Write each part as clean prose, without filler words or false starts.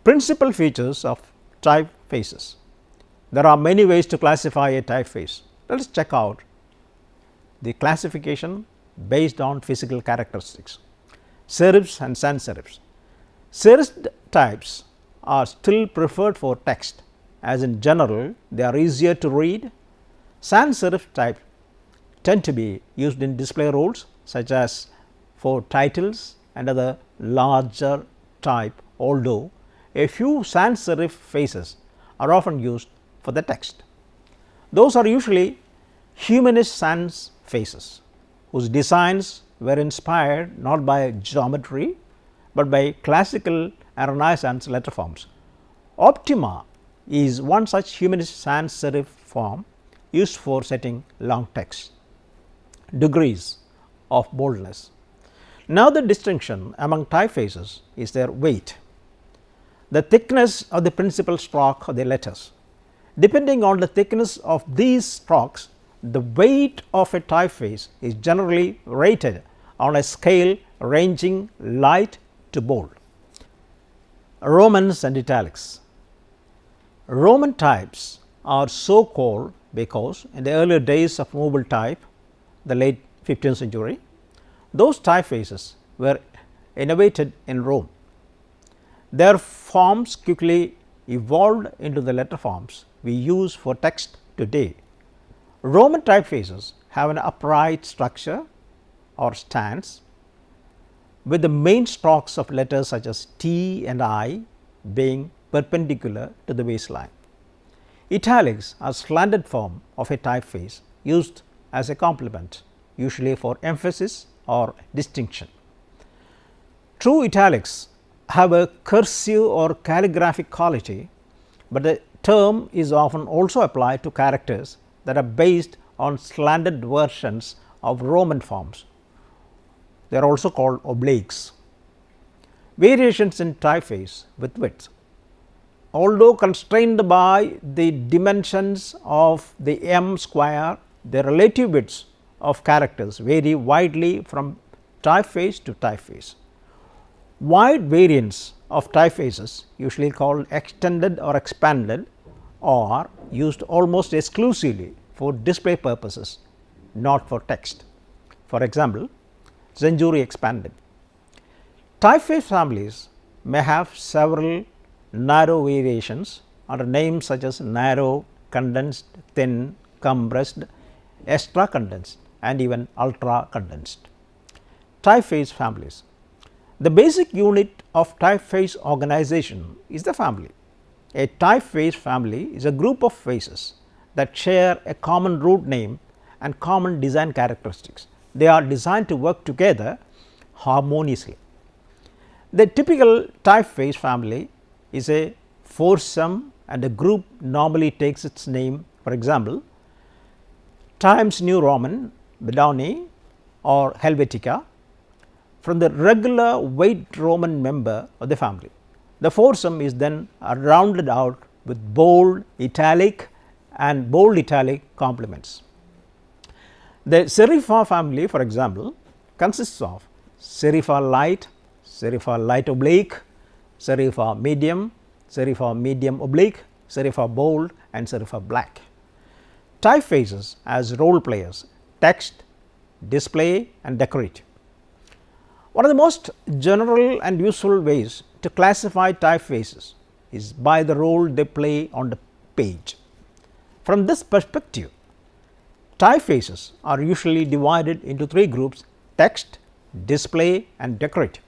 Principal features of typefaces. There are many ways to classify a typeface. Let us check out the classification based on physical characteristics. Serifs and sans serifs. Serif types are still preferred for text, as in general they are easier to read. Sans serif types tend to be used in display roles such as for titles and other larger type, although a few sans serif faces are often used for the text. Those are usually humanist sans faces whose designs were inspired not by geometry, but by classical and Renaissance letter forms. Optima is one such humanist sans serif form used for setting long text. Degrees of boldness. Now, the distinction among typefaces is their weight, the thickness of the principal stroke of the letters. Depending on the thickness of these strokes, the weight of a typeface is generally rated on a scale ranging light to bold. Romans and italics. Roman types are so called because in the earlier days of movable type, the late 15th century, those typefaces were innovated in Rome. Their forms quickly evolved into the letter forms we use for text today. Roman typefaces have an upright structure or stance, with the main strokes of letters such as T and I being perpendicular to the baseline. Italics are slanted form of a typeface used as a complement, usually for emphasis or distinction. True italics have a cursive or calligraphic quality, but the term is often also applied to characters that are based on slanted versions of Roman forms. They are also called obliques. Variations in typeface with width. Although constrained by the dimensions of the M square, the relative widths of characters vary widely from typeface to typeface. Wide variants of typefaces, usually called extended or expanded, are used almost exclusively for display purposes, not for text. For example, Century expanded. Typeface families may have several narrow variations under names such as narrow, condensed, thin, compressed, extra condensed and even ultra condensed. Typeface families. The basic unit of typeface organization is the family. A typeface family is a group of faces that share a common root name and common design characteristics. They are designed to work together harmoniously. The typical typeface family is a foursome, and a group normally takes its name, for example, Times New Roman, Bedowni or Helvetica, from the regular weight Roman member of the family. The foursome is then rounded out with bold, italic and bold italic complements. The serifa family, for example, consists of serifa light oblique, serifa medium oblique, serifa bold and serifa black. Typefaces as role players: text, display and decorative. One of the most general and useful ways to classify typefaces is by the role they play on the page. From this perspective, typefaces are usually divided into three groups: text, display and decorative.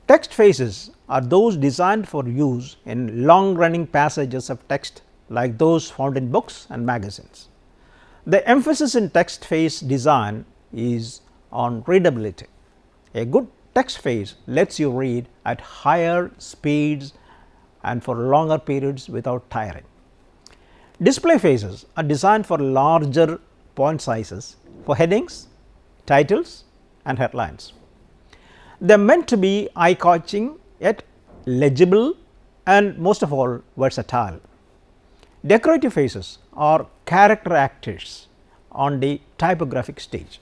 Text faces are those designed for use in long running passages of text, like those found in books and magazines. The emphasis in text face design is on readability. A good text face lets you read at higher speeds and for longer periods without tiring. Display faces are designed for larger font sizes for headings, titles and headlines. They are meant to be eye-catching yet legible and most of all versatile. Decorative faces are character actors on the typographic stage.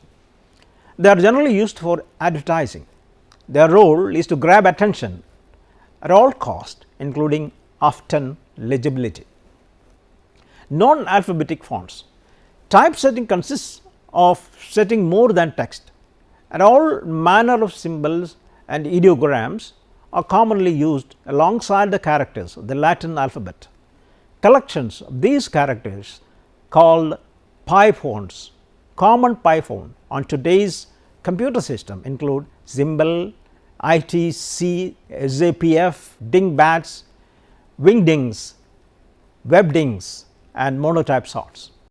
They are generally used for advertising. Their role is to grab attention at all cost including often legibility. Non-alphabetic fonts. Typesetting consists of setting more than text, and all manner of symbols and ideograms are commonly used alongside the characters of the Latin alphabet. Collections of these characters called pi fonts, common pi font on today's computer system include symbol, ITC, ZPF, dingbats, wingdings, webdings and monotype sorts.